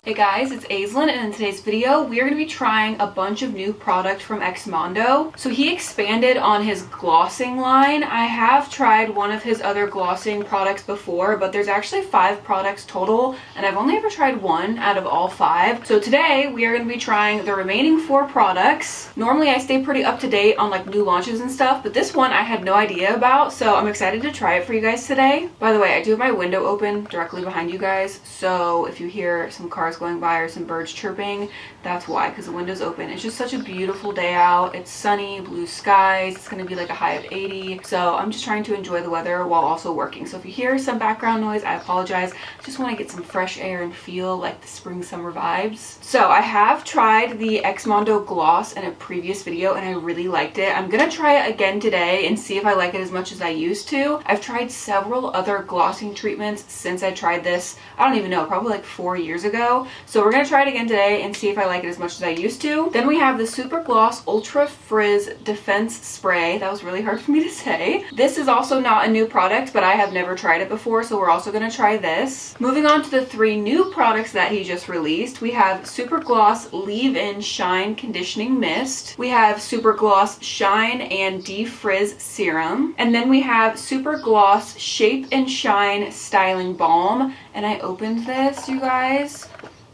Hey guys, it's Aislinn, and in today's video we are going to be trying a bunch of new product from XMONDO. So he expanded on his glossing line. I have tried one of his other glossing products before, but there's actually 5 products total, and I've only ever tried one out of all 5. So today we are going to be trying the remaining 4 products. Normally I stay pretty up to date on like new launches and stuff, but this one I had no idea about, so I'm excited to try it for you guys today. By the way, I do have my window open directly behind you guys, so if you hear some cars going by or some birds chirping, that's why, because the window's open. It's just such a beautiful day out. It's sunny, blue skies. It's going to be like a high of 80, so I'm just trying to enjoy the weather while also working. So if you hear some background noise, I apologize. I just want to get some fresh air and feel like the spring summer vibes. So I have tried the XMONDO gloss in a previous video and I really liked it. I'm gonna try it again today and see if I like it as much as I used to. I've tried several other glossing treatments since I tried this, I don't even know, probably like 4 years ago. So we're gonna try it again today and see if I like it as much as I used to. Then we have the Super Gloss Ultra Frizz Defense Spray. That was really hard for me to say. This is also not a new product, but I have never tried it before, so we're also gonna try this. Moving on to the 3 new products that he just released, we have Super Gloss Leave-In Shine Conditioning Mist. We have Super Gloss Shine and Defrizz Serum. And then we have Super Gloss Shape and Shine Styling Balm. And I opened this, you guys.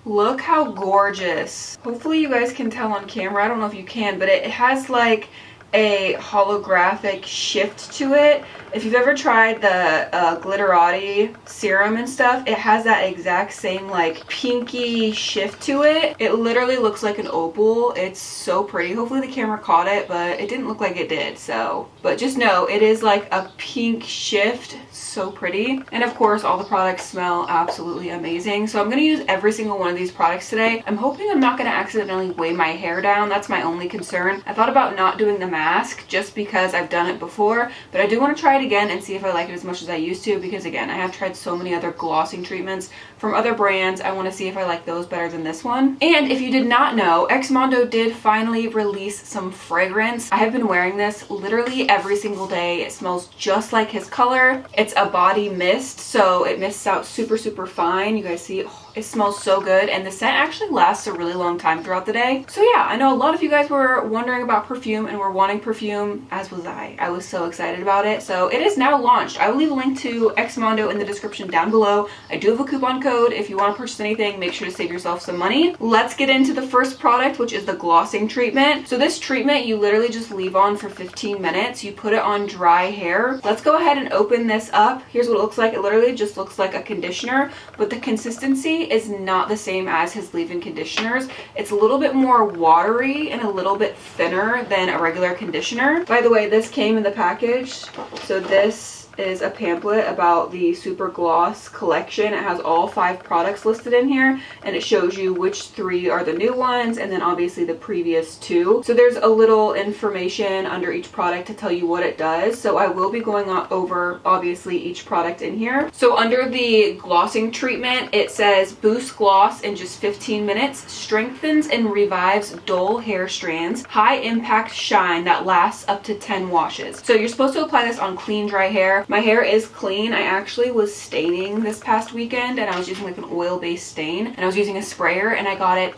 Look how gorgeous. Hopefully you guys can tell on camera. I don't know if you can, but it has like a holographic shift to it. If you've ever tried the Glitterati serum and stuff, it has that exact same like pinky shift to it. It literally looks like an opal. It's so pretty. Hopefully the camera caught it, but it didn't look like it did. So, but just know it is like a pink shift. So pretty. And of course all the products smell absolutely amazing. So I'm going to use every single one of these products today. I'm hoping I'm not going to accidentally weigh my hair down. That's my only concern. I thought about not doing the mask just because I've done it before, but I do want to try it again and see if I like it as much as I used to, because again, I have tried so many other glossing treatments from other brands. I want to see if I like those better than this one. And if you did not know, XMONDO did finally release some fragrance. I have been wearing this literally every single day. It smells just like his color. It's a body mist, so it mists out super fine. You guys see, it smells so good, and the scent actually lasts a really long time throughout the day. So yeah, I know a lot of you guys were wondering about perfume and were wanting perfume, as was I. I was so excited about it. So it is now launched. I will leave a link to XMONDO in the description down below. I do have a coupon code. If you want to purchase anything, make sure to save yourself some money. Let's get into the first product, which is the glossing treatment. So this treatment you literally just leave on for 15 minutes. You put it on dry hair. Let's go ahead and open this up. Here's what it looks like. It literally just looks like a conditioner, but the consistency is not the same as his leave-in conditioners. It's a little bit more watery and a little bit thinner than a regular conditioner. By the way, this came in the package. So this is a pamphlet about the Super Gloss collection. It has all 5 products listed in here, and it shows you which 3 are the new ones and then obviously the previous 2. So there's a little information under each product to tell you what it does. So I will be going over obviously each product in here. So under the glossing treatment, it says boost gloss in just 15 minutes, strengthens and revives dull hair strands, high impact shine that lasts up to 10 washes. So you're supposed to apply this on clean dry hair. My hair is clean. I actually was staining this past weekend and I was using like an oil-based stain, and I was using a sprayer and I got it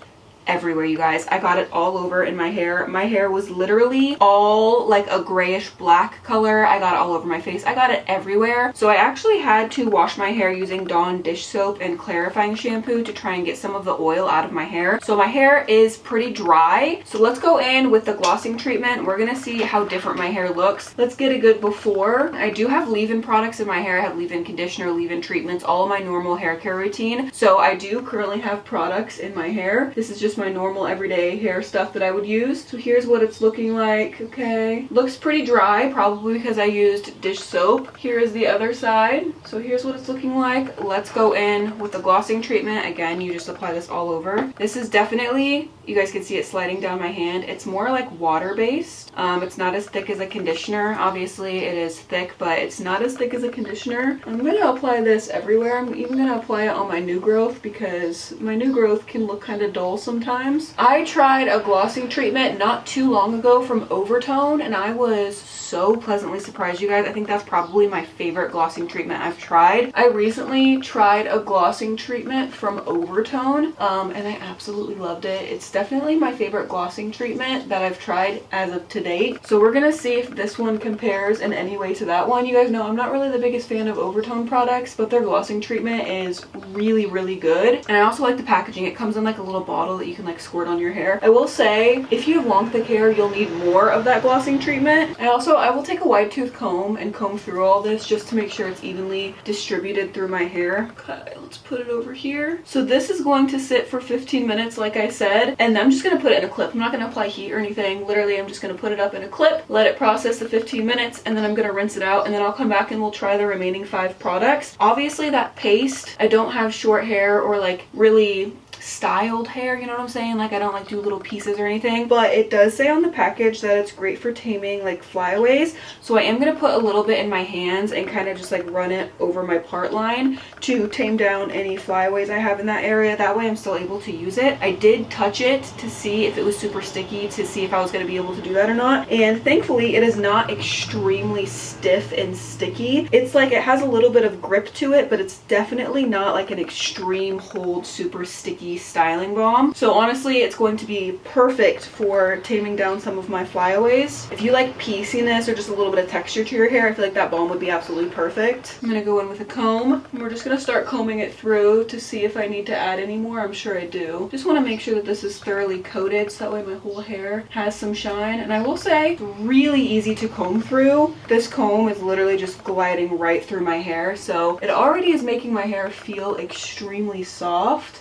everywhere, you guys. I got it all over in my hair. My hair was literally all like a grayish black color. I got it all over my face. I got it everywhere. So I actually had to wash my hair using Dawn dish soap and clarifying shampoo to try and get some of the oil out of my hair. So my hair is pretty dry. So let's go in with the glossing treatment. We're gonna see how different my hair looks. Let's get a good before. I do have leave-in products in my hair. I have leave-in conditioner, leave-in treatments, all of my normal hair care routine. So I do currently have products in my hair. This is just my normal everyday hair stuff that I would use. So here's what it's looking like. Okay, looks pretty dry, probably because I used dish soap. Here is the other side. So here's what it's looking like. Let's go in with the glossing treatment. Again, you just apply this all over. This is definitely, you guys can see it sliding down my hand. It's more like water based. It's not as thick as a conditioner. Obviously it is thick, but it's not as thick as a conditioner. I'm gonna apply this everywhere. I'm even gonna apply it on my new growth because my new growth can look kind of dull sometimes. sometimes. I tried a glossing treatment not too long ago from Overtone, and I was so pleasantly surprised, you guys. I think that's probably my favorite glossing treatment I've tried. I recently tried a glossing treatment from Overtone, and I absolutely loved it. It's definitely my favorite glossing treatment that I've tried as of to date. So we're gonna see if this one compares in any way to that one. You guys know I'm not really the biggest fan of Overtone products, but their glossing treatment is really, really good. And I also like the packaging. It comes in like a little bottle that you can like squirt on your hair. I will say, if you have long thick hair, you'll need more of that glossing treatment. And also, I will take a wide tooth comb and comb through all this just to make sure it's evenly distributed through my hair. Okay, let's put it over here. So this is going to sit for 15 minutes, like I said, and I'm just gonna put it in a clip. I'm not gonna apply heat or anything. Literally, I'm just gonna put it up in a clip, let it process the 15 minutes, and then I'm gonna rinse it out, and then I'll come back and we'll try the remaining 5 products. Obviously, that paste, I don't have short hair or like really styled hair, you know what I'm saying? Like, I don't like do little pieces or anything, but it does say on the package that it's great for taming like flyaways. So I am gonna put a little bit in my hands and kind of just like run it over my part line to tame down any flyaways I have in that area. That way I'm still able to use it. I did touch it to see if it was super sticky, to see if I was gonna be able to do that or not, and thankfully it is not extremely stiff and sticky. It's like it has a little bit of grip to it, but it's definitely not like an extreme hold, super sticky styling balm. So honestly, it's going to be perfect for taming down some of my flyaways. If you like pieciness or just a little bit of texture to your hair, I feel like that balm would be absolutely perfect. I'm gonna go in with a comb, and we're just gonna start combing it through to see if I need to add any more. I'm sure I do. Just want to make sure that this is thoroughly coated so that way my whole hair has some shine. And I will say, really easy to comb through. This comb is literally just gliding right through my hair, so it already is making my hair feel extremely soft.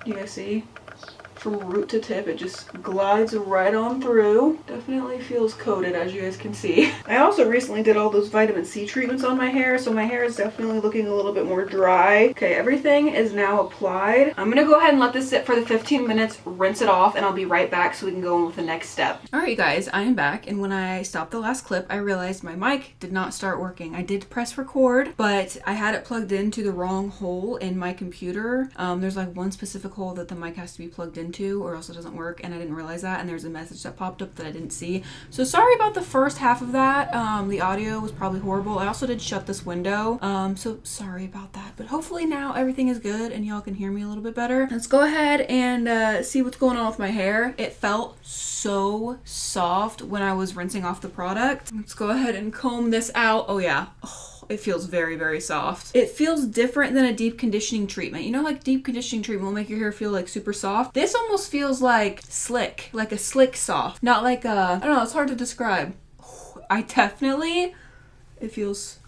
You guys see? From root to tip, it just glides right on through. Definitely feels coated, as you guys can see. I also recently did all those vitamin C treatments on my hair, so my hair is definitely looking a little bit more dry. Okay, everything is now applied. I'm gonna go ahead and let this sit for the 15 minutes, rinse it off, and I'll be right back so we can go on with the next step. All right, you guys, I am back, and when I stopped the last clip, I realized my mic did not start working. I did press record, but I had it plugged into the wrong hole in my computer. There's like one specific hole that the mic has to be plugged into, or else it doesn't work, and I didn't realize that, and there's a message that popped up that I didn't see. So sorry about the first half of that. The audio was probably horrible. I also did shut this window, so sorry about that, but hopefully now everything is good and y'all can hear me a little bit better. Let's go ahead and see what's going on with my hair. It felt so soft when I was rinsing off the product. Let's go ahead and comb this out. Oh yeah. Oh. It feels very, very soft. It feels different than a deep conditioning treatment. You know, like deep conditioning treatment will make your hair feel like super soft. This almost feels like slick, like a slick soft. Not like a, I don't know, it's hard to describe. It feels,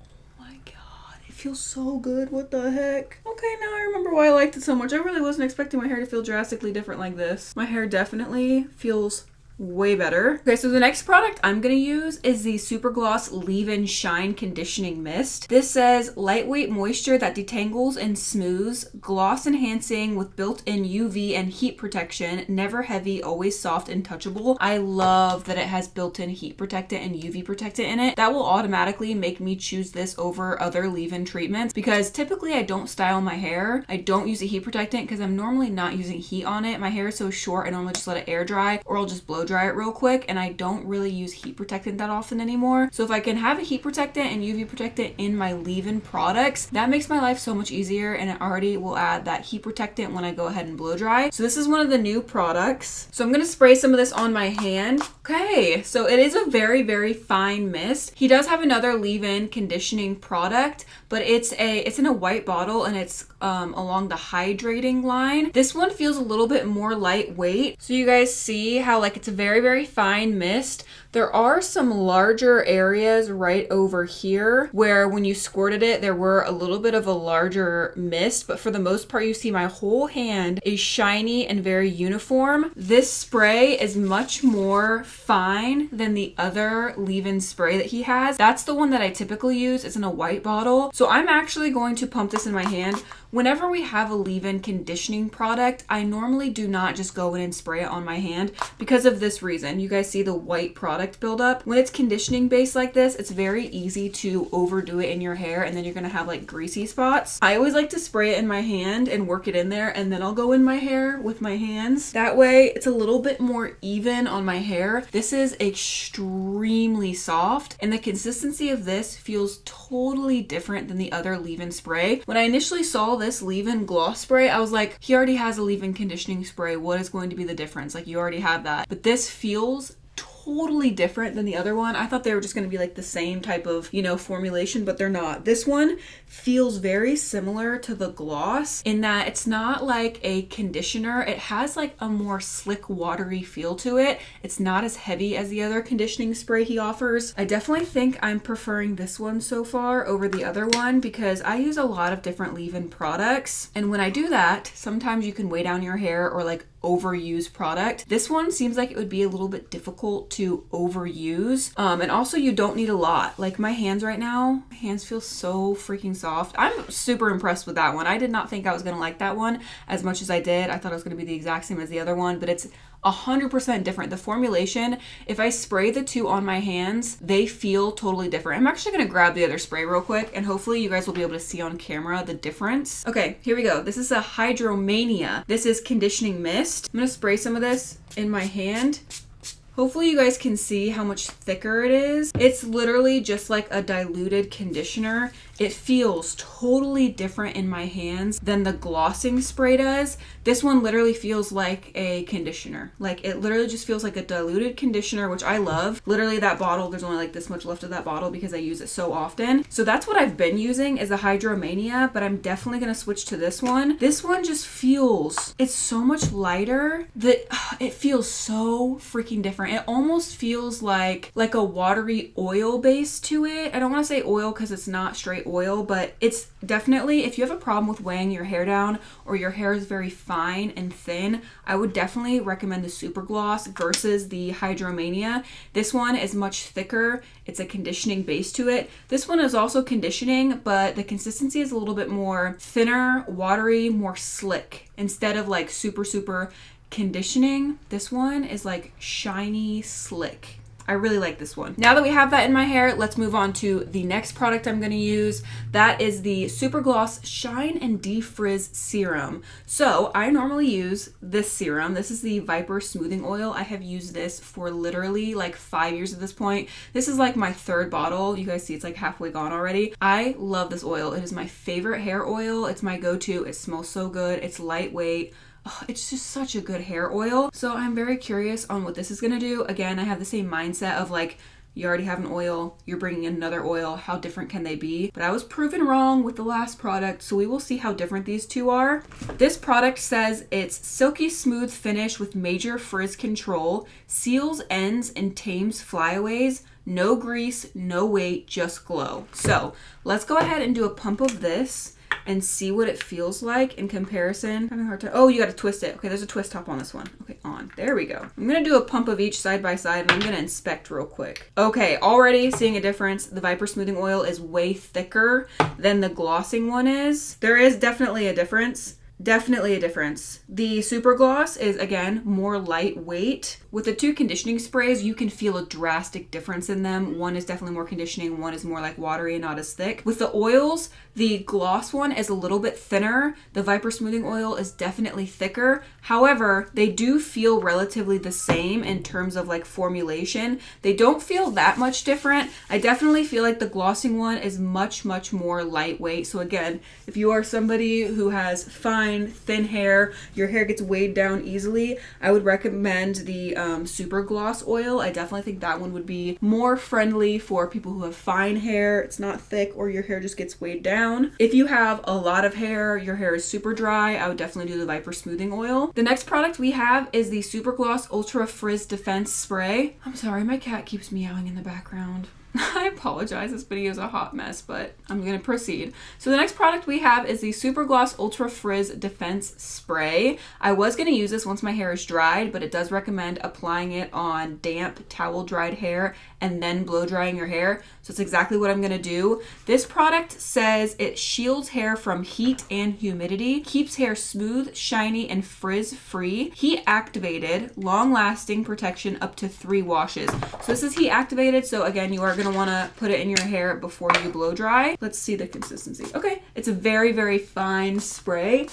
oh my God, it feels so good. What the heck? Okay, now I remember why I liked it so much. I really wasn't expecting my hair to feel drastically different like this. My hair definitely feels way better. Okay, so the next product I'm gonna use is the Super Gloss Leave-In Shine Conditioning Mist. This says lightweight moisture that detangles and smooths, gloss enhancing with built-in UV and heat protection, never heavy, always soft and touchable. I love that it has built-in heat protectant and UV protectant in it. That will automatically make me choose this over other leave-in treatments, because typically I don't style my hair. I don't use a heat protectant because I'm normally not using heat on it. My hair is so short, I normally just let it air dry, or I'll just blow dry it real quick, and I don't really use heat protectant that often anymore. So if I can have a heat protectant and UV protectant in my leave-in products, that makes my life so much easier, and it already will add that heat protectant when I go ahead and blow dry. So this is one of the new products. So I'm gonna spray some of this on my hand. Okay, so it is a very, very fine mist. He does have another leave-in conditioning product, but it's in a white bottle, and it's along the hydrating line. This one feels a little bit more lightweight. So you guys see how like it's a very, very fine mist. There are some larger areas right over here where when you squirted it, there were a little bit of a larger mist, but for the most part, you see my whole hand is shiny and very uniform. This spray is much more fine than the other leave-in spray that he has. That's the one that I typically use. It's in a white bottle. So I'm actually going to pump this in my hand. Whenever we have a leave-in conditioning product, I normally do not just go in and spray it on my hand because of this reason. You guys see the white product product buildup. When it's conditioning based like this, it's very easy to overdo it in your hair and then you're gonna have like greasy spots. I always like to spray it in my hand and work it in there, and then I'll go in my hair with my hands. That way it's a little bit more even on my hair. This is extremely soft, and the consistency of this feels totally different than the other leave-in spray. When I initially saw this leave-in gloss spray, I was like, he already has a leave-in conditioning spray. What is going to be the difference? Like, you already have that. But this feels totally different than the other one. I thought they were just going to be like the same type of, you know, formulation, but they're not. This one feels very similar to the gloss in that it's not like a conditioner. It has like a more slick, watery feel to it. It's not as heavy as the other conditioning spray he offers. I definitely think I'm preferring this one so far over the other one because I use a lot of different leave-in products. And when I do that, sometimes you can weigh down your hair or like overuse product. This one seems like it would be a little bit difficult to overuse. And also you don't need a lot. Like my hands right now, my hands feel so freaking soft. I'm super impressed with that one. I did not think I was gonna like that one as much as I did. I thought it was gonna be the exact same as the other one, but it's 100% different. The formulation, if I spray the two on my hands, they feel totally different. I'm actually gonna grab the other spray real quick and hopefully you guys will be able to see on camera the difference. Okay, here we go. This is a Hydromania. This is conditioning mist. I'm gonna spray some of this in my hand. Hopefully you guys can see how much thicker it is. It's literally just like a diluted conditioner. It feels totally different in my hands than the glossing spray does. This one literally feels like a conditioner. Like it literally just feels like a diluted conditioner, which I love. Literally that bottle, there's only like this much left of that bottle because I use it so often. So that's what I've been using is the Hydromania, but I'm definitely gonna switch to this one. This one just feels, it's so much lighter that it feels so freaking different. It almost feels like a watery oil base to it. I don't wanna say oil because it's not straight oil, but it's definitely, if you have a problem with weighing your hair down or your hair is very fine and thin, I would definitely recommend the Super Gloss versus the Hydromania. This one is much thicker. It's a conditioning base to it. This one is also conditioning, but the consistency is a little bit more thinner, watery, more slick. Instead of like super conditioning, this one is like shiny, slick. I really like this one. Now that we have that in my hair, let's move on to the next product I'm gonna use. That is the Super Gloss Shine and Defrizz Serum. So I normally use this serum. This is the Viper Smoothing Oil. I have used this for literally like 5 years at this point. This is like my third bottle. You guys see it's like halfway gone already. I love this oil. It is my favorite hair oil. It's my go-to. It smells so good. It's lightweight. It's just such a good hair oil. So I'm very curious on what this is gonna do. Again, I have the same mindset of like, you already have an oil, you're bringing in another oil, how different can they be? But I was proven wrong with the last product, so we will see how different these two are. This product says it's silky smooth finish with major frizz control, seals ends and tames flyaways, no grease, no weight, just glow. So let's go ahead and do a pump of this and see what it feels like in comparison. I'm having a hard time. Oh, you gotta twist it. Okay, there's a twist top on this one. Okay, on. There we go. I'm gonna do a pump of each side by side and I'm gonna inspect real quick. Okay, already seeing a difference. The Viper Smoothing Oil is way thicker than the glossing one is. There is definitely a difference. Definitely a difference. The Super Gloss is, again, more lightweight. With the two conditioning sprays, you can feel a drastic difference in them. One is definitely more conditioning, one is more like watery and not as thick. With the oils, the gloss one is a little bit thinner. The Viper Smoothing Oil is definitely thicker. However, they do feel relatively the same in terms of like formulation. They don't feel that much different. I definitely feel like the glossing one is much more lightweight. So again, if you are somebody who has fine, thin hair, your hair gets weighed down easily, I would recommend the Super Gloss oil. I definitely think that one would be more friendly for people who have fine hair, it's not thick, or your hair just gets weighed down. If you have a lot of hair, your hair is super dry, I would definitely do the Viper Smoothing Oil. The next product we have is the Super Gloss Ultra Frizz Defense Spray. I'm sorry, my cat keeps meowing in the background. I apologize, this video is a hot mess, but I'm gonna proceed. So the next product we have is the Super Gloss Ultra Frizz Defense Spray. I was gonna use this once my hair is dried, but it does recommend applying it on damp towel dried hair and then blow drying your hair. So it's exactly what I'm gonna do. This product says it shields hair from heat and humidity, keeps hair smooth, shiny, and frizz free. Heat activated, long lasting protection up to 3 washes. So this is heat activated, so again, you are gonna wanna put it in your hair before you blow dry. Let's see the consistency. Okay, it's a very, very fine spray.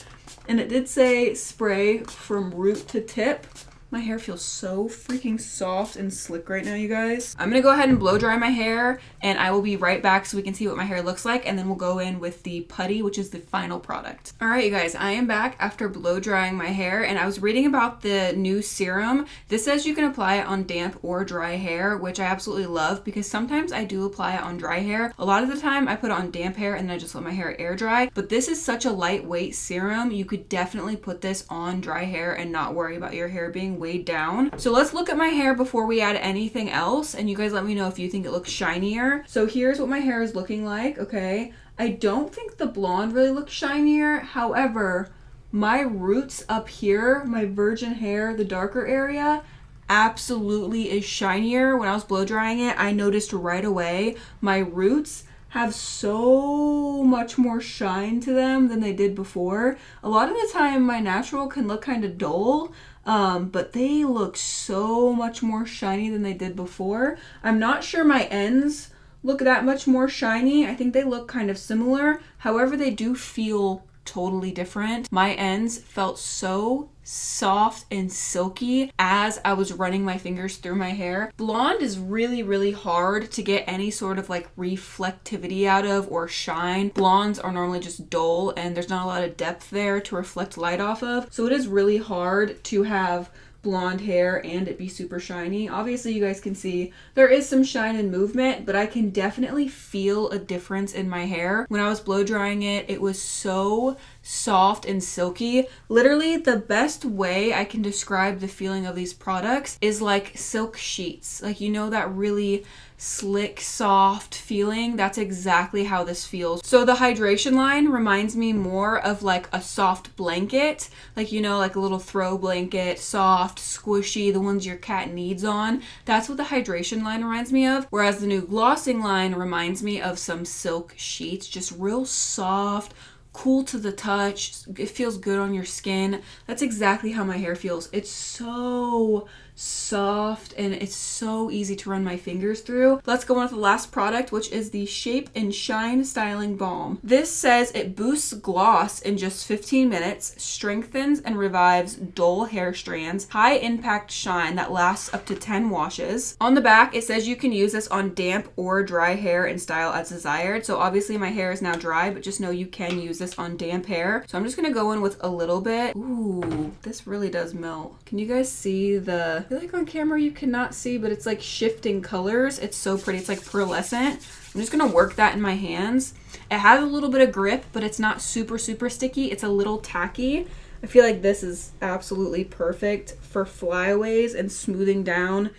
And it did say spray from root to tip. My hair feels so freaking soft and slick right now, you guys. I'm gonna go ahead and blow dry my hair, and I will be right back so we can see what my hair looks like, and then we'll go in with the putty, which is the final product. All right, you guys, I am back after blow drying my hair, and I was reading about the new serum. This says you can apply it on damp or dry hair, which I absolutely love because sometimes I do apply it on dry hair. A lot of the time I put it on damp hair and then I just let my hair air dry, but this is such a lightweight serum. You could definitely put this on dry hair and not worry about your hair being weighed down. So let's look at my hair before we add anything else, and you guys let me know if you think it looks shinier. So here's what my hair is looking like. Okay, I don't think the blonde really looks shinier. However, my roots up here, my virgin hair, the darker area, absolutely is shinier. When I was blow drying it, I noticed right away my roots have so much more shine to them than they did before. A lot of the time my natural can look kind of dull, but they look so much more shiny than they did before. I'm not sure my ends look that much more shiny. I think they look kind of similar. However, they do feel totally different. My ends felt so soft and silky as I was running my fingers through my hair. Blonde is really, really hard to get any sort of like reflectivity out of or shine. Blondes are normally just dull and there's not a lot of depth there to reflect light off of. So it is really hard to have blonde hair and it be super shiny. Obviously you guys can see there is some shine and movement, but I can definitely feel a difference in my hair. When I was blow drying it, it was so soft and silky. Literally the best way I can describe the feeling of these products is like silk sheets. Like, you know, that really slick, soft feeling? That's exactly how this feels. So the hydration line reminds me more of like a soft blanket, like, you know, like a little throw blanket, soft, squishy, the ones your cat needs on. That's what the hydration line reminds me of. Whereas the new glossing line reminds me of some silk sheets, just real soft, cool to the touch. It feels good on your skin. That's exactly how my hair feels. It's so soft and it's so easy to run my fingers through. Let's go on with the last product, which is the Shape and Shine Styling Balm. This says it boosts gloss in just 15 minutes, strengthens and revives dull hair strands, high impact shine that lasts up to 10 washes. On the back, it says you can use this on damp or dry hair and style as desired. So obviously my hair is now dry, but just know you can use this on damp hair. So I'm just gonna go in with a little bit. Ooh, this really does melt. Can you guys see I feel like on camera you cannot see, but it's like shifting colors. It's so pretty. It's like pearlescent. I'm just gonna work that in my hands. It has a little bit of grip, but it's not super, super sticky. It's a little tacky. I feel like this is absolutely perfect for flyaways and smoothing down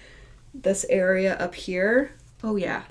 this area up here. Oh yeah.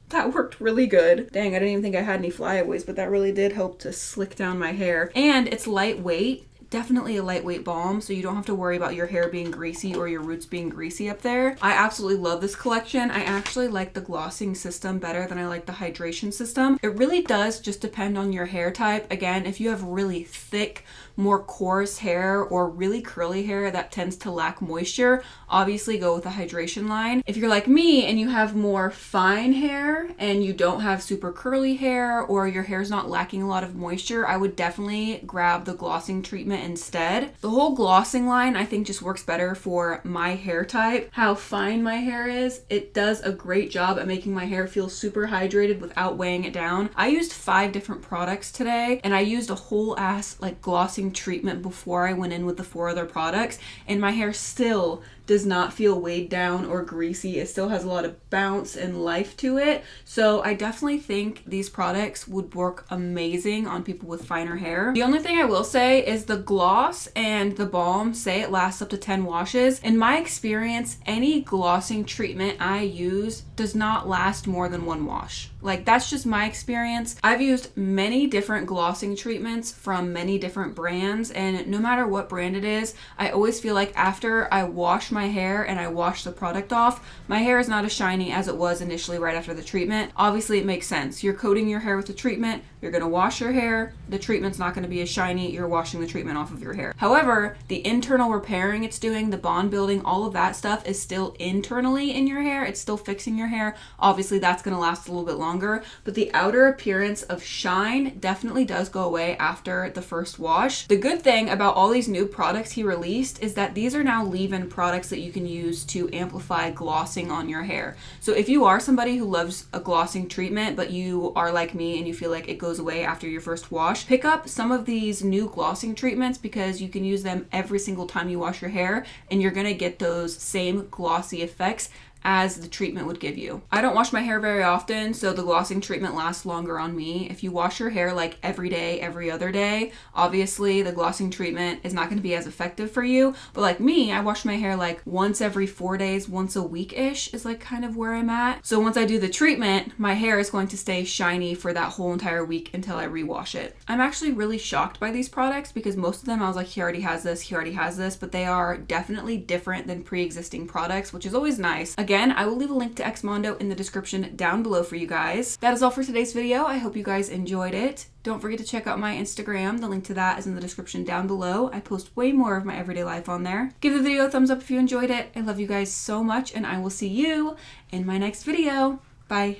That worked really good. Dang, I didn't even think I had any flyaways, but that really did help to slick down my hair. And it's lightweight. Definitely a lightweight balm, so you don't have to worry about your hair being greasy or your roots being greasy up there. I absolutely love this collection. I actually like the glossing system better than I like the hydration system. It really does just depend on your hair type. Again, if you have really thick, more coarse hair or really curly hair that tends to lack moisture, obviously go with the hydration line. If you're like me and you have more fine hair and you don't have super curly hair or your hair's not lacking a lot of moisture, I would definitely grab the glossing treatment instead. The whole glossing line I think just works better for my hair type. How fine my hair is, it does a great job at making my hair feel super hydrated without weighing it down. I used 5 different products today and I used a whole ass like glossing treatment before I went in with the 4 other products, and my hair still does not feel weighed down or greasy. It still has a lot of bounce and life to it. So I definitely think these products would work amazing on people with finer hair. The only thing I will say is the gloss and the balm say it lasts up to 10 washes. In my experience, any glossing treatment I use does not last more than 1 wash. Like, that's just my experience. I've used many different glossing treatments from many different brands, and no matter what brand it is, I always feel like after I wash my hair and I wash the product off, my hair is not as shiny as it was initially right after the treatment. Obviously, it makes sense. You're coating your hair with the treatment, you're gonna wash your hair, the treatment's not gonna be as shiny, you're washing the treatment off of your hair. However, the internal repairing it's doing, the bond building, all of that stuff is still internally in your hair. It's still fixing your hair. Obviously, that's gonna last a little bit longer, but the outer appearance of shine definitely does go away after the first wash. The good thing about all these new products he released is that these are now leave-in products that you can use to amplify glossing on your hair. So if you are somebody who loves a glossing treatment, but you are like me and you feel like it goes away after your first wash, pick up some of these new glossing treatments because you can use them every single time you wash your hair and you're gonna get those same glossy effects as the treatment would give you. I don't wash my hair very often, so the glossing treatment lasts longer on me. If you wash your hair like every day, every other day, obviously the glossing treatment is not going to be as effective for you. But like me, I wash my hair like once every 4 days, once a week-ish is like kind of where I'm at. So once I do the treatment, my hair is going to stay shiny for that whole entire week until I rewash it. I'm actually really shocked by these products because most of them I was like, he already has this, he already has this, but they are definitely different than pre-existing products, which is always nice. Again, I will leave a link to XMONDO in the description down below for you guys. That is all for today's video. I hope you guys enjoyed it. Don't forget to check out my Instagram. The link to that is in the description down below. I post way more of my everyday life on there. Give the video a thumbs up if you enjoyed it. I love you guys so much, and I will see you in my next video. Bye.